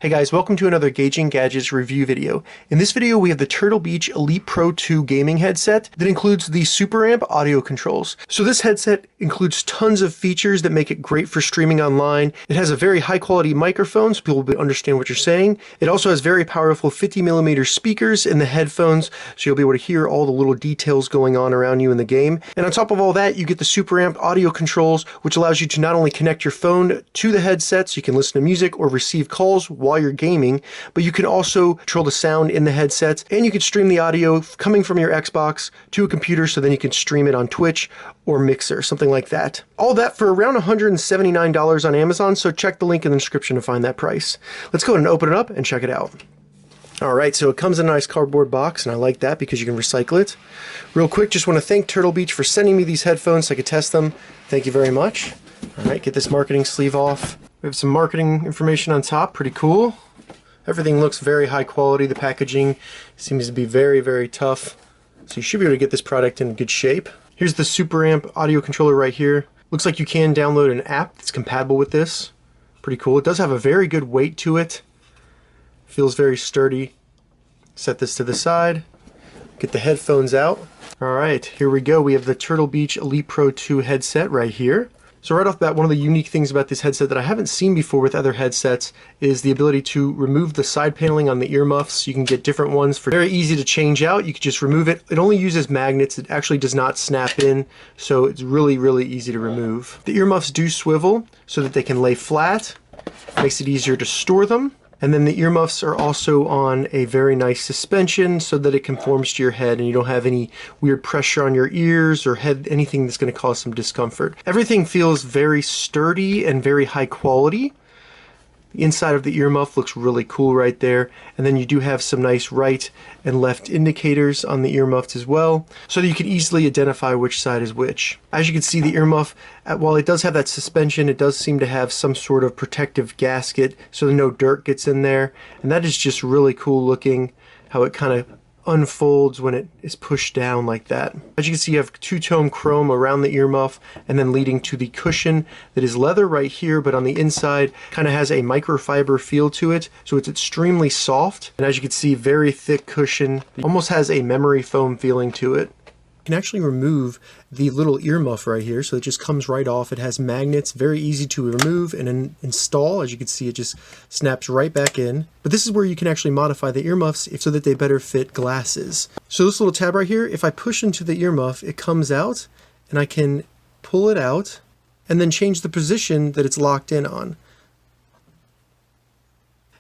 Hey guys, welcome to another Gauging Gadgets review video. In this video we have the Turtle Beach Elite Pro 2 gaming headset that includes the SuperAmp audio controls. So this headset includes tons of features that make it great for streaming online. It has a very high quality microphone so people will understand what you're saying. It also has very powerful 50mm speakers in the headphones so you'll be able to hear all the little details going on around you in the game. And on top of all that, you get the SuperAmp audio controls, which allows you to not only connect your phone to the headset so you can listen to music or receive calls while you're gaming, but you can also control the sound in the headsets, and you can stream the audio coming from your Xbox to a computer so then you can stream it on Twitch or Mixer, something like that. All that for around $179 on Amazon, so check the link in the description to find that price. Let's go ahead and open it up and check it out. Alright, so it comes in a nice cardboard box, and I like that because you can recycle it. Real quick, just want to thank Turtle Beach for sending me these headphones so I could test them. Thank you very much. Alright, get this marketing sleeve off. We have some marketing information on top, pretty cool. Everything looks very high quality. The packaging seems to be very, very tough. So you should be able to get this product in good shape. Here's the SuperAmp audio controller right here. Looks like you can download an app that's compatible with this. Pretty cool. It does have a very good weight to it. Feels very sturdy. Set this to the side. Get the headphones out. Alright, here we go. We have the Turtle Beach Elite Pro 2 headset right here. So right off the bat, one of the unique things about this headset that I haven't seen before with other headsets is the ability to remove the side paneling on the earmuffs. You can get different ones for very easy to change out. You can just remove it. It only uses magnets. It actually does not snap in, so it's really, really easy to remove. The earmuffs do swivel so that they can lay flat. Makes it easier to store them. And then the earmuffs are also on a very nice suspension so that it conforms to your head and you don't have any weird pressure on your ears or head, anything that's going to cause some discomfort. Everything feels very sturdy and very high quality. The inside of the earmuff looks really cool right there, and then you do have some nice right and left indicators on the earmuffs as well, so that you can easily identify which side is which. As you can see, the earmuff, while it does have that suspension, it does seem to have some sort of protective gasket so that no dirt gets in there, and that is just really cool looking, how it kind of unfolds when it is pushed down like that. As you can see, you have two-tone chrome around the earmuff and then leading to the cushion that is leather right here, but on the inside kind of has a microfiber feel to it, so it's extremely soft, and as you can see, very thick cushion. It almost has a memory foam feeling to it. You can actually remove the little earmuff right here, so it just comes right off. It has magnets, very easy to remove and install. As you can see, it just snaps right back in. But this is where you can actually modify the earmuffs so that they better fit glasses. So this little tab right here, if I push into the earmuff, it comes out, and I can pull it out and then change the position that it's locked in on.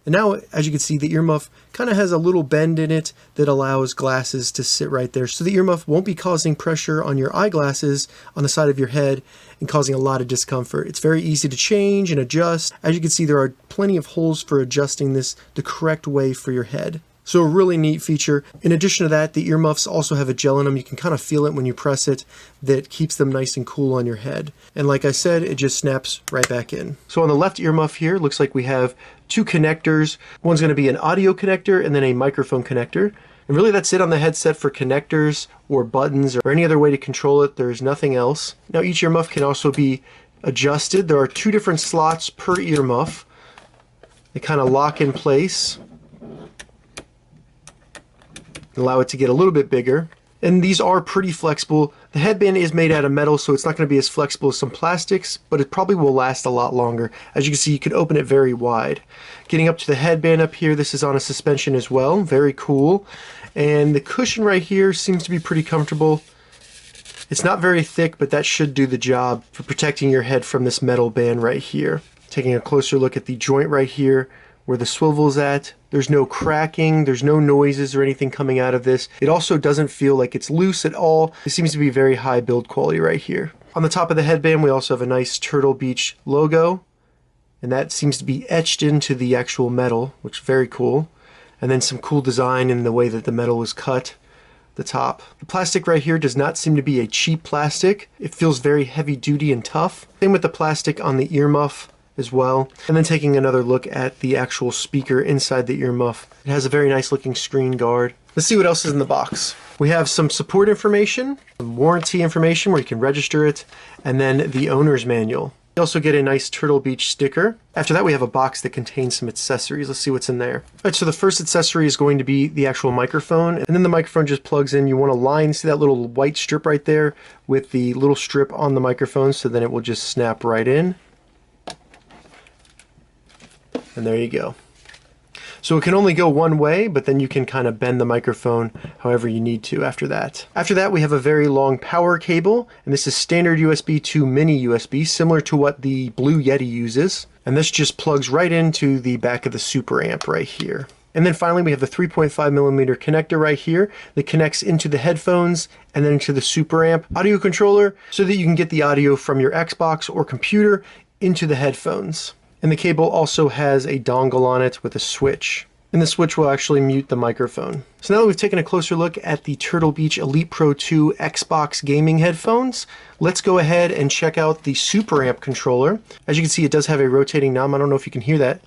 And now, as you can see, the earmuff kind of has a little bend in it that allows glasses to sit right there. So the earmuff won't be causing pressure on your eyeglasses on the side of your head and causing a lot of discomfort. It's very easy to change and adjust. As you can see, there are plenty of holes for adjusting this the correct way for your head. So a really neat feature. In addition to that, the earmuffs also have a gel in them. You can kind of feel it when you press it that keeps them nice and cool on your head. And like I said, it just snaps right back in. So on the left earmuff here, it looks like we have two connectors. One's going to be an audio connector and then a microphone connector. And really that's it on the headset for connectors or buttons or any other way to control it. There's nothing else. Now each earmuff can also be adjusted. There are two different slots per earmuff. They kind of lock in place. Allow it to get a little bit bigger, and these are pretty flexible. The headband is made out of metal, so it's not going to be as flexible as some plastics, but it probably will last a lot longer. As you can see, you can open it very wide. Getting up to the headband up here, this is on a suspension as well, very cool. And the cushion right here seems to be pretty comfortable. It's not very thick, but that should do the job for protecting your head from this metal band right here. Taking a closer look at the joint right here where the swivel's at. There's no cracking, there's no noises or anything coming out of this. It also doesn't feel like it's loose at all. It seems to be very high build quality right here. On the top of the headband, we also have a nice Turtle Beach logo, and that seems to be etched into the actual metal, which is very cool. And then some cool design in the way that the metal is cut. The top. The plastic right here does not seem to be a cheap plastic. It feels very heavy duty and tough. Same with the plastic on the earmuff as well. And then taking another look at the actual speaker inside the earmuff. It has a very nice looking screen guard. Let's see what else is in the box. We have some support information, some warranty information where you can register it, and then the owner's manual. You also get a nice Turtle Beach sticker. After that, we have a box that contains some accessories. Let's see what's in there. All right, so the first accessory is going to be the actual microphone, and then the microphone just plugs in. You want to line, see that little white strip right there with the little strip on the microphone, so then it will just snap right in. And there you go. So it can only go one way, but then you can kind of bend the microphone however you need to after that. After that, we have a very long power cable, and this is standard USB to mini USB, similar to what the Blue Yeti uses. And this just plugs right into the back of the SuperAmp right here. And then finally, we have the 3.5mm connector right here that connects into the headphones and then into the SuperAmp audio controller so that you can get the audio from your Xbox or computer into the headphones. And the cable also has a dongle on it with a switch. And the switch will actually mute the microphone. So now that we've taken a closer look at the Turtle Beach Elite Pro 2 Xbox gaming headphones, let's go ahead and check out the SuperAmp controller. As you can see, it does have a rotating knob. I don't know if you can hear that.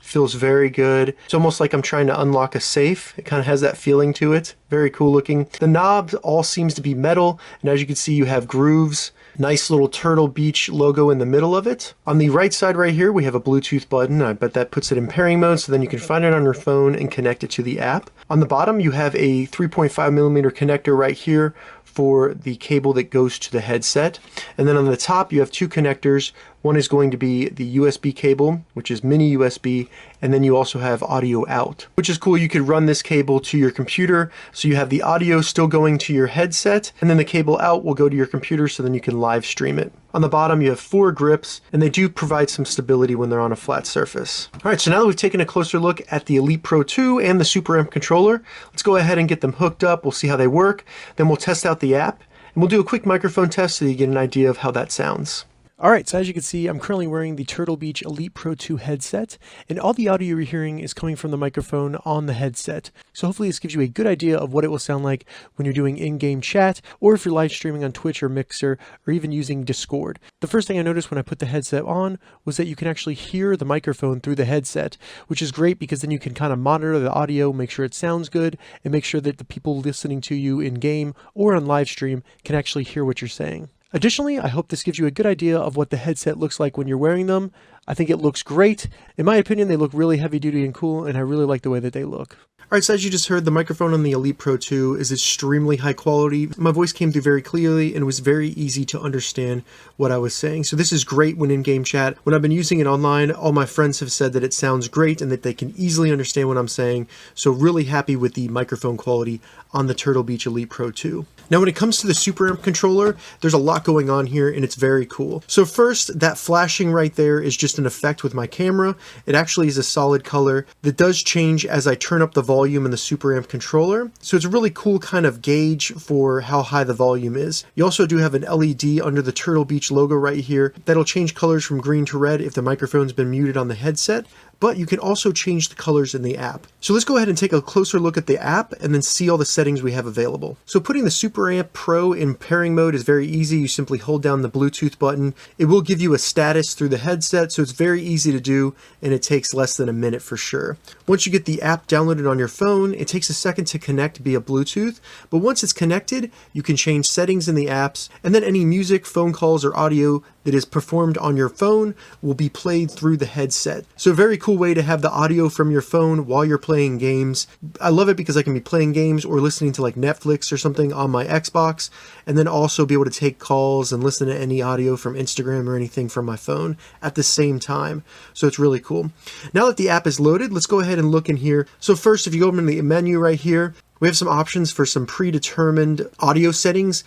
Feels very good. It's almost like I'm trying to unlock a safe. It kind of has that feeling to it. Very cool looking. The knob all seems to be metal, and as you can see, you have grooves. Nice little Turtle Beach logo in the middle of it. On the right side right here, we have a Bluetooth button. I bet that puts it in pairing mode, so then you can find it on your phone and connect it to the app. On the bottom, you have a 3.5mm connector right here for the cable that goes to the headset. And then on the top, you have two connectors. One is going to be the USB cable, which is mini USB, and then you also have audio out, which is cool. You could run this cable to your computer, so you have the audio still going to your headset, and then the cable out will go to your computer, so then you can live stream it. On the bottom, you have 4 grips, and they do provide some stability when they're on a flat surface. All right, so now that we've taken a closer look at the Elite Pro 2 and the SuperAmp controller, let's go ahead and get them hooked up. We'll see how they work, then we'll test out the app, and we'll do a quick microphone test so you get an idea of how that sounds. Alright, so as you can see, I'm currently wearing the Turtle Beach Elite Pro 2 headset, and all the audio you're hearing is coming from the microphone on the headset. So hopefully this gives you a good idea of what it will sound like when you're doing in-game chat, or if you're live streaming on Twitch or Mixer, or even using Discord. The first thing I noticed when I put the headset on was that you can actually hear the microphone through the headset, which is great because then you can kind of monitor the audio, make sure it sounds good, and make sure that the people listening to you in-game or on live stream can actually hear what you're saying. Additionally, I hope this gives you a good idea of what the headset looks like when you're wearing them. I think it looks great. In my opinion, they look really heavy duty and cool, and I really like the way that they look. Alright, so as you just heard, the microphone on the Elite Pro 2 is extremely high quality. My voice came through very clearly, and it was very easy to understand what I was saying. So this is great when in-game chat. When I've been using it online, all my friends have said that it sounds great and that they can easily understand what I'm saying. So really happy with the microphone quality on the Turtle Beach Elite Pro 2. Now when it comes to the SuperAmp controller, there's a lot going on here and it's very cool. So first, that flashing right there is just an effect with my camera. It actually is a solid color that does change as I turn up the volume in the SuperAmp controller. So it's a really cool kind of gauge for how high the volume is. You also do have an LED under the Turtle Beach logo right here that'll change colors from green to red if the microphone's been muted on the headset. But you can also change the colors in the app. So let's go ahead and take a closer look at the app and then see all the settings we have available. So putting the SuperAmp Pro in pairing mode is very easy. You simply hold down the Bluetooth button. It will give you a status through the headset, so it's very easy to do, and it takes less than a minute for sure. Once you get the app downloaded on your phone, it takes a second to connect via Bluetooth, but once it's connected, you can change settings in the apps, and then any music, phone calls, or audio that is performed on your phone will be played through the headset. So a very cool way to have the audio from your phone while you're playing games. I love it because I can be playing games or listening to like Netflix or something on my Xbox, and then also be able to take calls and listen to any audio from Instagram or anything from my phone at the same time. So it's really cool. Now that the app is loaded, let's go ahead and look in here. So first, if you go over to the menu right here, we have some options for some predetermined audio settings,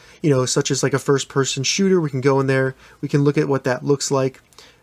such as like a first-person shooter. We can go in there, we can look at what that looks like.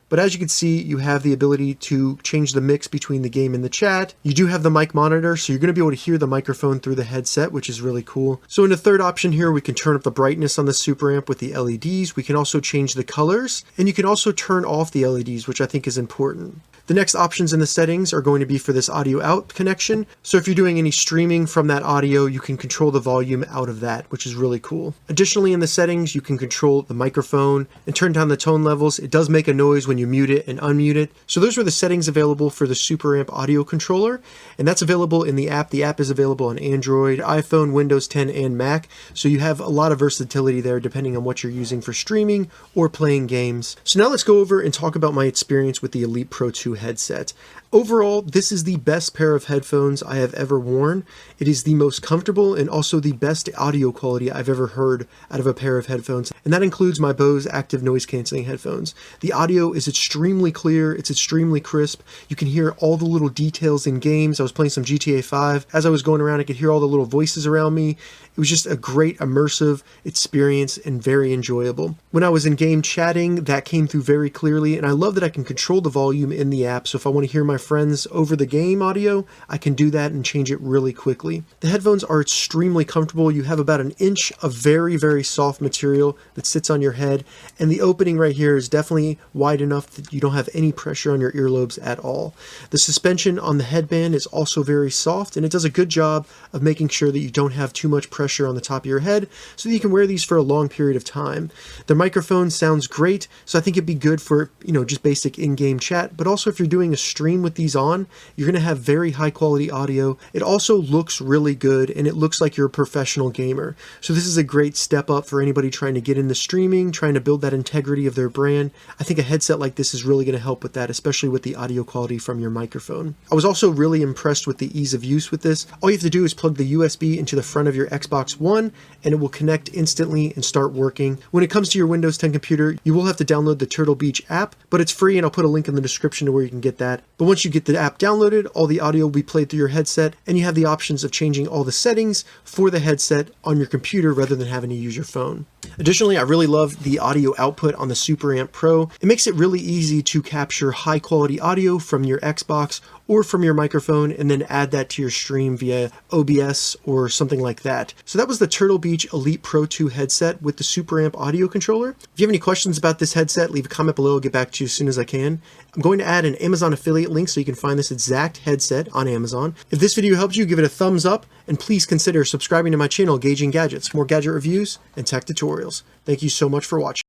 But as you can see, you have the ability to change the mix between the game and the chat. You do have the mic monitor, so you're going to be able to hear the microphone through the headset, which is really cool. So in the third option here, we can turn up the brightness on the SuperAmp with the LEDs. We can also change the colors, and you can also turn off the LEDs, which I think is important. The next options in the settings are going to be for this audio out connection. So if you're doing any streaming from that audio, you can control the volume out of that, which is really cool. Additionally, in the settings, you can control the microphone and turn down the tone levels. It does make a noise when you mute it and unmute it. So those were the settings available for the SuperAmp audio controller, and that's available in the app. The app is available on Android, iPhone, Windows 10, and Mac. So you have a lot of versatility there depending on what you're using for streaming or playing games. So now let's go over and talk about my experience with the Elite Pro 2 headset. Overall, this is the best pair of headphones I have ever worn. It is the most comfortable and also the best audio quality I've ever heard out of a pair of headphones, and that includes my Bose active noise cancelling headphones. The audio is extremely clear, it's extremely crisp. You can hear all the little details in games. I was playing some GTA 5. As I was going around, I could hear all the little voices around me. It was just a great immersive experience and very enjoyable. When I was in game chatting, that came through very clearly, and I love that I can control the volume in the app. So if I want to hear my friends over the game audio, I can do that and change it really quickly. The headphones are extremely comfortable. You have about an inch of very, very soft material that sits on your head, and the opening right here is definitely wide enough that you don't have any pressure on your earlobes at all. The suspension on the headband is also very soft, and it does a good job of making sure that you don't have too much pressure on the top of your head so that you can wear these for a long period of time. The microphone sounds great, so I think it'd be good for, just basic in-game chat, but also if you're doing a stream with these on, you're going to have very high quality audio. It also looks really good, and it looks like you're a professional gamer. So this is a great step up for anybody trying to get into streaming, trying to build that integrity of their brand. I think a headset like this is really going to help with that, especially with the audio quality from your microphone. I was also really impressed with the ease of use with this. All you have to do is plug the USB into the front of your Xbox One, and it will connect instantly and start working. When it comes to your Windows 10 computer, you will have to download the Turtle Beach app, but it's free, and I'll put a link in the description to where you can get that. But once you get the app downloaded, all the audio will be played through your headset, and you have the options of changing all the settings for the headset on your computer rather than having to use your phone. Additionally, I really love the audio output on the SuperAmp Pro. It makes it really easy to capture high quality audio from your Xbox or from your microphone and then add that to your stream via OBS or something like that. So that was the Turtle Beach Elite Pro 2 headset with the SuperAmp audio controller. If you have any questions about this headset, leave a comment below. I'll get back to you as soon as I can. I'm going to add an Amazon affiliate link so you can find this exact headset on Amazon. If this video helped you, give it a thumbs up, and please consider subscribing to my channel, Gauging Gadgets, for more gadget reviews and tech tutorials. Thank you so much for watching.